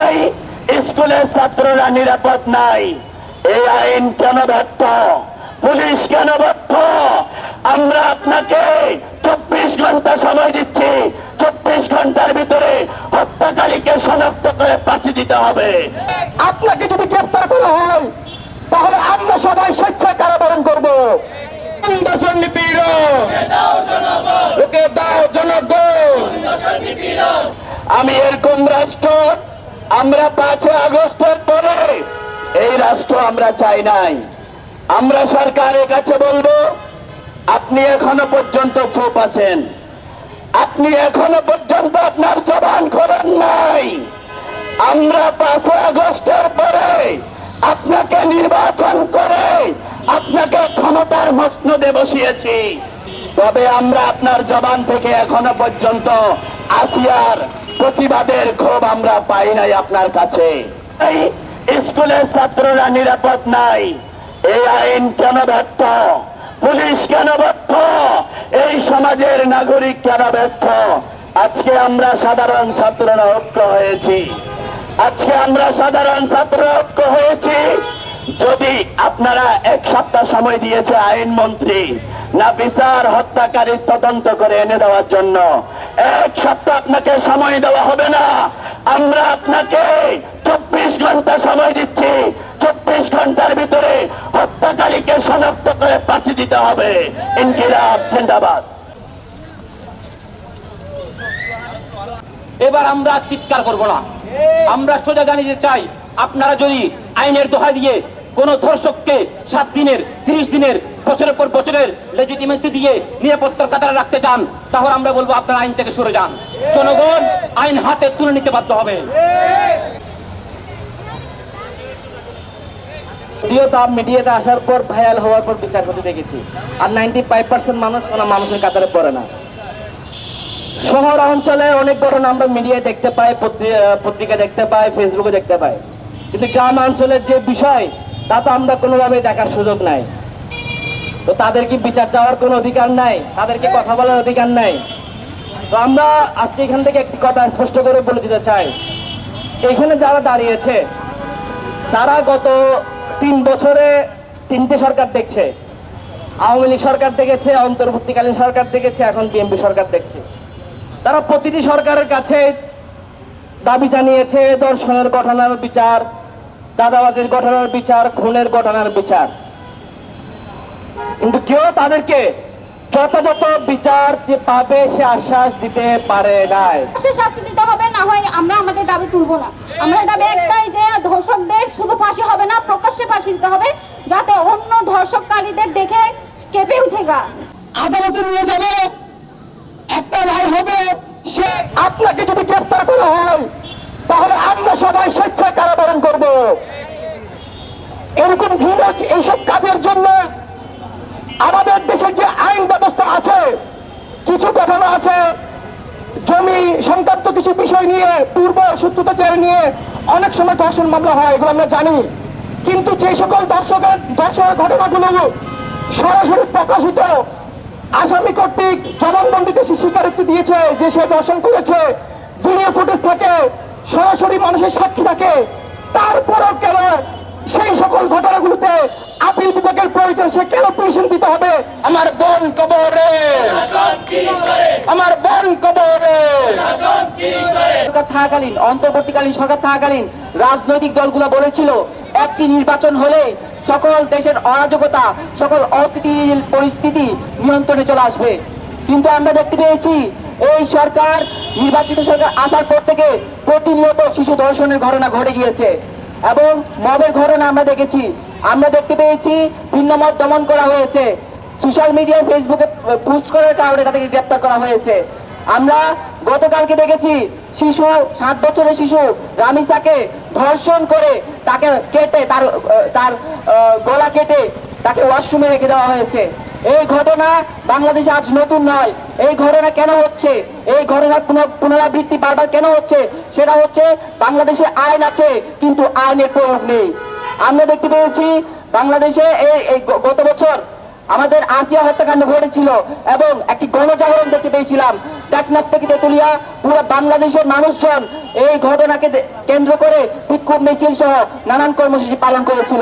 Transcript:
এই স্কুলের ছাত্ররা নিরাপদ নাই, এই আইন কেন ব্যর্থ, পুলিশ কেন ব্যর্থ? আমরা আপনাকে 24 ঘন্টা সময় দিচ্ছি, 24 ঘন্টার ভিতরে হত্যাকারীকে শনাক্ত করে ফাঁসি দিতে হবে। আপনাকে যদি গ্রেফতার করা হয় তাহলে আমরা সবাই স্বেচ্ছায় কারাবরণ করবো। আমি এরকম রাষ্ট্র আমরা 5 আগস্টের পরে এই রাষ্ট্র আমরা চাই নাই। আমরা সরকারের কাছে বলবো, আপনি এখনো পর্যন্ত চুপ আছেন, আপনি এখনো পর্যন্ত আপনার জবান খোলেন নাই। আমরা 5 আগস্টের পরে আপনাকে নির্বাচন করে আপনাকে ক্ষমতার মসনদে বসিয়েছি, তবে আমরা আপনার জবান থেকে এখনো পর্যন্ত আসিয়ার প্রতিবাদের ক্ষোভ আমরা পাই নাই আপনার কাছে। এই স্কুলের ছাত্ররা নিরাপদ নাই, এই আইন কেন ব্যর্থ, পুলিশ কেন ব্যর্থ, এই সমাজের নাগরিক কেন ব্যর্থ? আজকে আমরা সাধারণ ছাত্ররা ঐক্য হয়েছি, আজকে আমরা সাধারণ ছাত্র ঐক্য হয়েছি। যদি আপনারা 1 সপ্তাহ সময় দিয়েছে আইনমন্ত্রী না বিচার হত্যাকারীর তদন্ত করে এনে দেওয়ার জন্য, 1 সপ্তাহ আপনাকে সময় দেওয়া হবে না। আমরা আপনাকে 24 ঘন্টা সময় দিচ্ছি, 24 ঘন্টার ভিতরে হত্যাকারীকে শনাক্ত করে ফাঁসি দিতে হবে। ইনকিলাব জিন্দাবাদ। এবার আমরা চিৎকার করব না, আমরা সোজা জানিয়ে চাই, আপনারা যদি আইনের দোহাই দিয়ে কোন ধর্ষককে 7 দিনের 30 দিনের বছরের পর বছরের লেজিটিমেসি দিয়ে নিরাপত্তার কাতারে রাখতে চান, তাহলে আমরা বলবো আপনারা আইন থেকে সরে যান। জনগণ আইন হাতে তুলে নিতে বাধ্য হবে। মিডিয়াতে আসার পর ভাইরাল হওয়ার পর বিচার করতে দেখেছি, আর 95% মানুষ কোনো মানুষের কাতারে পড়ে না। শহর অঞ্চলে অনেক ঘটনা আমরা মিডিয়ায় দেখতে পাই, পত্রিকা দেখতে পাই, ফেসবুকে দেখতে পাই, কিন্তু গ্রাম অঞ্চলের যে বিষয় তা তো আমরা কোনোভাবে দেখার সুযোগ নাই। তো তাদের কি বিচার চাওয়ার কোনো অধিকার নাই? তাদেরকে কথা বলার অধিকার নাই? তো আমরা আজকে এখান থেকে একটি কথা স্পষ্ট করে বলে দিতে চাই, এখানে যারা দাঁড়িয়েছে তারা গত 3 বছরে 3টে সরকার দেখছে। আওয়ামী লীগ সরকার দেখেছে, অন্তর্বর্তীকালীন সরকার দেখেছে, এখন বিএনপি সরকার দেখছে। তারা প্রতিটি সরকারের কাছে দাবি জানিয়েছে ধর্ষণের ঘটনার বিচার, চাঁদাবাজির ঘটনার বিচার, খুনের ঘটনার বিচার, কিন্তু কেউ তাদেরকে যথাযথ বিচার যে পাবে সে আশ্বাস দিতে পারে নাই। সে শাস্তি দিতে হবে, না হয় আমরা আমাদের দাবি তুলব না। আমরা দাবি একটাই যে ধর্ষকদের শুধু ফাঁসি হবে না, প্রকাশ্যে ফাঁসি দিতে হবে, যাতে অন্য ধর্ষককারীদের দেখে কেঁপে উঠে গা। আদালতে নিয়ে যাবে, একটা রায় হবে। সে আপনাকে যদি গ্রেফতার করা হয় তাহলে আমরা সবাই স্বেচ্ছায় কারাবরণ করব। এরকম এইসব কাজের জন্য আমাদের দেশের যে আইন ব্যবস্থা আছে, কিছু ঘটনা আছে, জমি সংক্রান্ত কিছু বিষয় নিয়ে, পূর্ব সূত্রতা নিয়ে অনেক সময় ধর্ষণ মামলা হয়, এগুলো আমরা জানি। কিন্তু যে সকল ধর্ষণের ঘটনাগুলো সরাসরি প্রকাশিত আসামি কর্তৃক জবানবন্দিতে সে স্বীকারোক্তি দিয়েছে যে সে ধর্ষণ করেছে, ভিডিও ফুটেজ থাকে, সরাসরি মানুষের সাক্ষী থাকে, তারপরও কেন সেই সকল ঘটনাগুলোতে আপিল বিভাগের প্রয়োজন? সে কেন পিটিশন দিতে হবে? আমার বোন কবরে, আমার বোন কবরে। সরকার থাকাকালীন, অন্তর্বর্তীকালীন সরকার থাকাকালীন রাজনৈতিক দলগুলো বলেছিল একটি নির্বাচন হলে সকল দেশের অরাজকতা, সকল অস্থিতিশীল পরিস্থিতি নিয়ন্ত্রণে চলে আসবে। কিন্তু আমরা দেখতে পেয়েছি এই সরকার, নির্বাচিত সরকার আসার পর থেকে প্রতিনিয়ত শিশু ধর্ষণের ঘটনা ঘটে গিয়েছে এবং মবের ঘটনা আমরা দেখেছি। আমরা দেখতে পেয়েছি ভিন্ন মত দমন করা হয়েছে, সোশ্যাল মিডিয়ায় ফেসবুকে পোস্ট করার কারণে তাদেরকে গ্রেপ্তার করা হয়েছে। আমরা গতকালকে দেখেছি শিশু, 7 বছরের শিশু রামিসাকে ধর্ষণ করে তাকে কেটে তার গলা কেটে তাকে ওয়াশরুমে রেখে দেওয়া হয়েছে। এই ঘটনা বাংলাদেশে আজ নতুন নয়। এই ঘটনা কেন হচ্ছে, এই ঘটনার পুনরাবৃত্তি বারবার কেন হচ্ছে? সেটা হচ্ছে বাংলাদেশে আইন আছে কিন্তু আইনের প্রয়োগ নেই। আমরা দেখতে পেয়েছি বাংলাদেশে এই গত বছর আমাদের আসিয়া হত্যাকাণ্ড ঘটেছিল এবং একটি গণজাগরণ দেখতে পেয়েছিলাম। টেকনাফ থেকে তেতুলিয়া পুরো বাংলাদেশের মানুষজন এই ঘটনাকে কেন্দ্র করে বিক্ষোভ মিছিল সহ নানান কর্মসূচি পালন করেছিল।